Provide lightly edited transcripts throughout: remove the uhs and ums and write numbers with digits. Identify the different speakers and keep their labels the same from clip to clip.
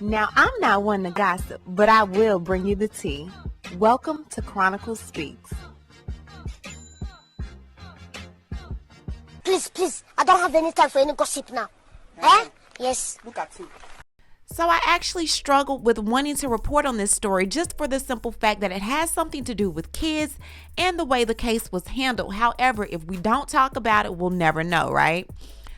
Speaker 1: Now, I'm not one to gossip, but I will bring you the tea. Welcome to Chronicle Speaks.
Speaker 2: Please, I don't have any time for any gossip now. Eh? Yes.
Speaker 3: Look at you.
Speaker 4: So I actually struggled with wanting to report on this story just for the simple fact that it has something to do with kids and the way the case was handled. However, if we don't talk about it, we'll never know, right?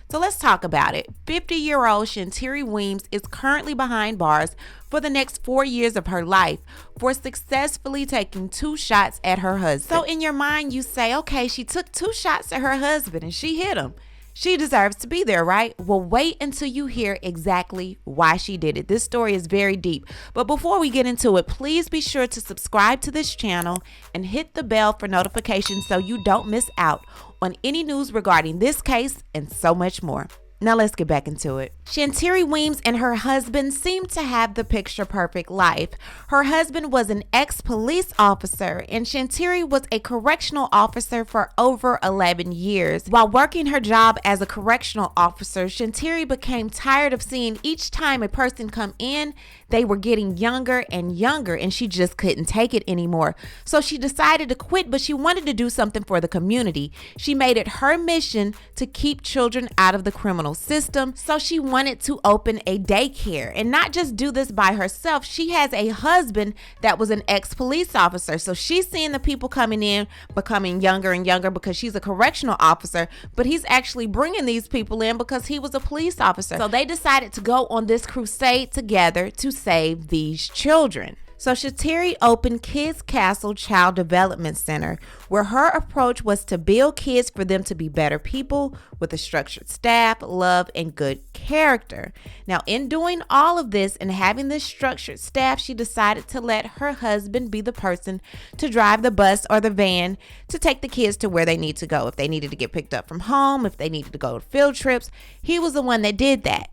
Speaker 4: So let's talk about it. 50-year-old Shanteari Weems is currently behind bars for the next 4 years of her life for successfully taking 2 shots at her husband. So in your mind, you say, okay, she took 2 shots at her husband and she hit him. She deserves to be there, right? Well, wait until you hear exactly why she did it. This story is very deep. But before we get into it, please be sure to subscribe to this channel and hit the bell for notifications so you don't miss out on any news regarding this case and so much more. Now let's get back into it. Shanteari Weems and her husband seemed to have the picture perfect life. Her husband was an ex-police officer and Shanteari was a correctional officer for over 11 years. While working her job as a correctional officer, Shanteari became tired of seeing each time a person come in, they were getting younger and younger and she just couldn't take it anymore. So she decided to quit, but she wanted to do something for the community. She made it her mission to keep children out of the criminal system. So she wanted to open a daycare and not just do this by herself. She has a husband that was an ex-police officer. So she's seeing the people coming in becoming younger and younger because she's a correctional officer, but he's actually bringing these people in because he was a police officer. So they decided to go on this crusade together to save these children. So Shanteari opened Kids Castle Child Development Center, where her approach was to build kids for them to be better people with a structured staff, love, and good character. Now, in doing all of this and having this structured staff, she decided to let her husband be the person to drive the bus or the van to take the kids to where they need to go. If they needed to get picked up from home, if they needed to go to field trips, he was the one that did that.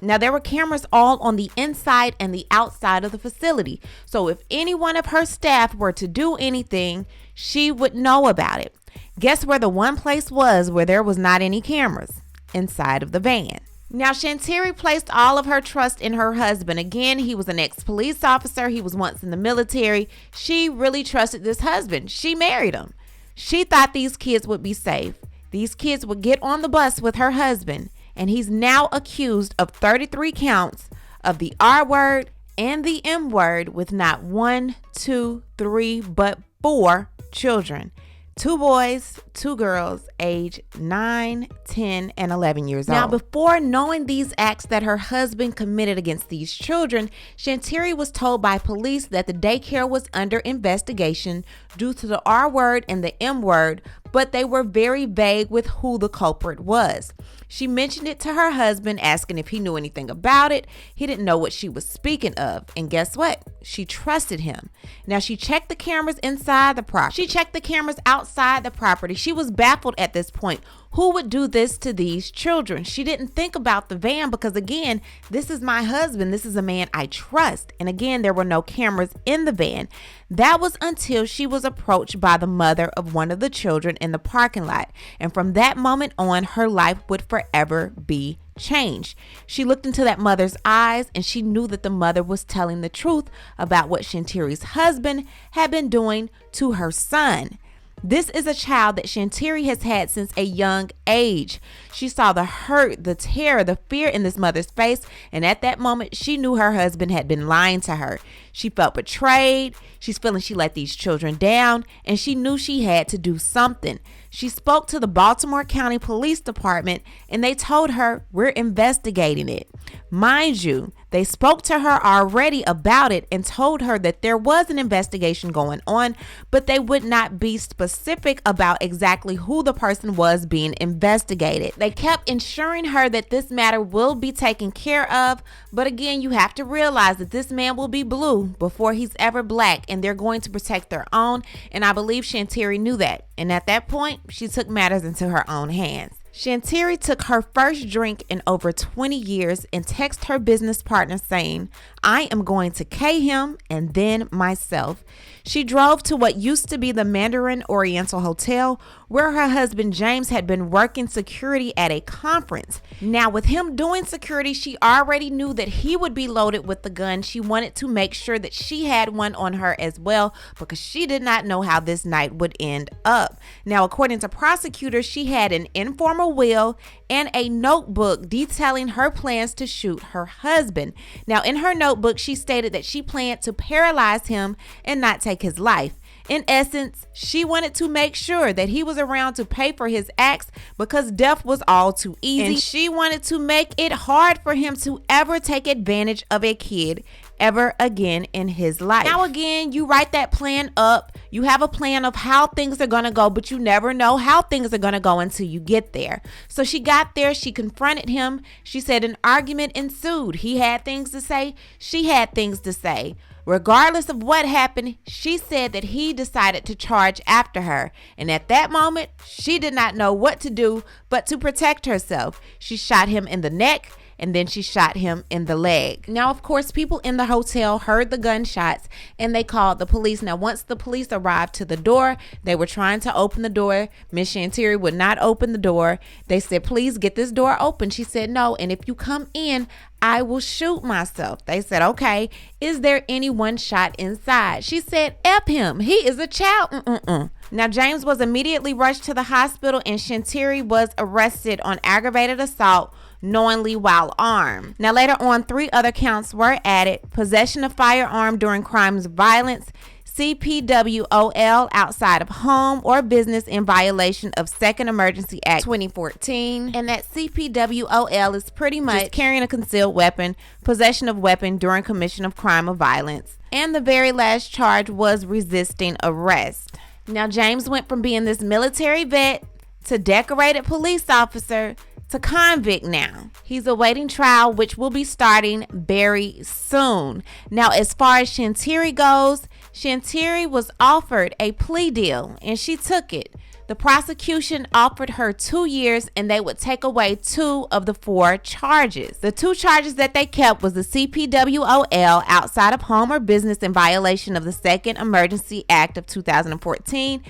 Speaker 4: Now, there were cameras all on the inside and the outside of the facility. So if any one of her staff were to do anything, she would know about it. Guess where the one place was where there was not any cameras? Inside of the van. Now, Shanteari placed all of her trust in her husband. Again, he was an ex-police officer. He was once in the military. She really trusted this husband. She married him. She thought these kids would be safe. These kids would get on the bus with her husband. And he's now accused of 33 counts of the R word and the M word with not 1, 2, 3, but 4 children. 2 boys, 2 girls, age 9, 10, and 11 years old. Now, before knowing these acts that her husband committed against these children, Shanteari was told by police that the daycare was under investigation due to the R word and the M word, but they were very vague with who the culprit was. She mentioned it to her husband, asking if he knew anything about it. He didn't know what she was speaking of. And guess what? She trusted him. Now, she checked the cameras inside the property. She checked the cameras outside the property. She was baffled at this point. Who would do this to these children? She didn't think about the van because, again, this is my husband. This is a man I trust. And again, there were no cameras in the van. That was until she was approached by the mother of one of the children in the parking lot. And from that moment on, her life would forever be changed. She looked into that mother's eyes and she knew that the mother was telling the truth about what Shanteari's husband had been doing to her son. This is a child that Shanteari has had since a young age. She saw the hurt, the terror, the fear in this mother's face, and at that moment, she knew her husband had been lying to her. She felt betrayed. She's feeling she let these children down, and she knew she had to do something. She spoke to the Baltimore County Police Department, and they told her, "We're investigating it." Mind you, they spoke to her already about it and told her that there was an investigation going on, but they would not be specific about exactly who the person was being investigated. They kept ensuring her that this matter will be taken care of, but again, you have to realize that this man will be blue before he's ever black, and they're going to protect their own, and I believe Shanteari knew that. And at that point, she took matters into her own hands. Shanteari took her first drink in over 20 years and texted her business partner saying, "I am going to K him and then myself." She drove to what used to be the Mandarin Oriental Hotel, where her husband James had been working security at a conference. Now, with him doing security, she already knew that he would be loaded with the gun. She wanted to make sure that she had one on her as well, because she did not know how this night would end up. Now, according to prosecutors, she had an informal will and a notebook detailing her plans to shoot her husband. Now, in her notebook, she stated that she planned to paralyze him and not take his life. In essence, she wanted to make sure that he was around to pay for his acts, because death was all too easy. And she wanted to make it hard for him to ever take advantage of a kid ever again in his life. Now, again, you write that plan up. You have a plan of how things are going to go, but you never know how things are going to go until you get there. So she got there. She confronted him. She said an argument ensued. He had things to say. She had things to say. Regardless of what happened, she said that he decided to charge after her. And at that moment, she did not know what to do but to protect herself. She shot him in the neck, and then she shot him in the leg. Now, of course, people in the hotel heard the gunshots and they called the police. Now, once the police arrived to the door, they were trying to open the door. Miss Shanteari would not open the door. They said, "Please get this door open." She said, "No, and if you come in, I will shoot myself." They said, "Okay, is there anyone shot inside?" She said, "F him. He is a child." Now, James was immediately rushed to the hospital and Shanteari was arrested on aggravated assault knowingly while armed. Now, later on, 3 other counts were added: possession of firearm during crimes of violence, CPWOL outside of home or business in violation of Second Emergency Act 2014. And that CPWOL is pretty much carrying a concealed weapon, possession of weapon during commission of crime of violence. And the very last charge was resisting arrest. Now, James went from being this military vet to decorated police officer to convict now. He's awaiting trial, which will be starting very soon. Now, as far as Shanteari goes, Shanteari was offered a plea deal and she took it. The prosecution offered her 2 years and they would take away 2 of the 4 charges. The 2 charges that they kept was the CPWOL outside of home or business in violation of the Second Emergency Act of 2014.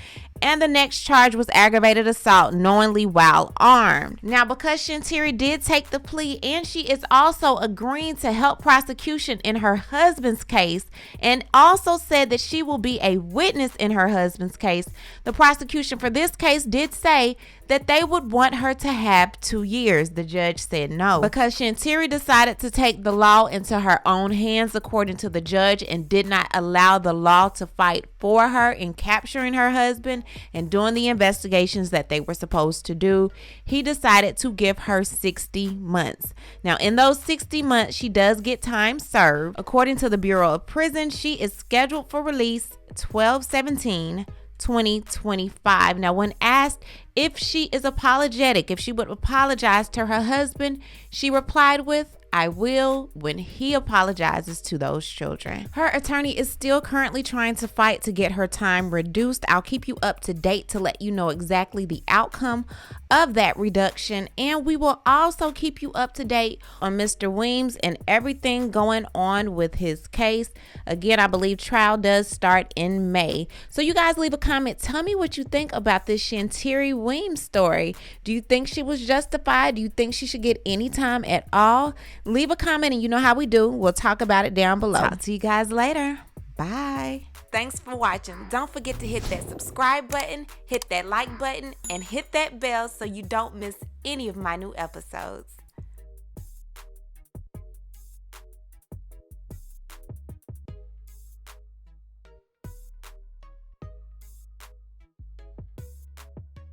Speaker 4: And the next charge was aggravated assault knowingly while armed. Now, because Shanteari did take the plea and she is also agreeing to help prosecution in her husband's case and also said that she will be a witness in her husband's case, the prosecution for this case did say that they would want her to have 2 years. The judge said no, because Shanteari decided to take the law into her own hands, according to the judge, and did not allow the law to fight for her in capturing her husband and doing the investigations that they were supposed to do. He decided to give her 60 months. Now, in those 60 months, she does get time served. According to the Bureau of Prisons, she is scheduled for release 12/17/2025. Now, when asked if she is apologetic, if she would apologize to her husband, she replied with, "I will when he apologizes to those children." Her attorney is still currently trying to fight to get her time reduced. I'll keep you up to date to let you know exactly the outcome of that reduction. And we will also keep you up to date on Mr. Weems and everything going on with his case. Again, I believe trial does start in May. So you guys leave a comment. Tell me what you think about this Shanteari Weems story. Do you think she was justified? Do you think she should get any time at all? Leave a comment and you know how we do. We'll talk about it down below. Talk to you guys later. Bye. Thanks for watching. Don't forget to hit that subscribe button, hit that like button, and hit that bell so you don't miss any of my new episodes.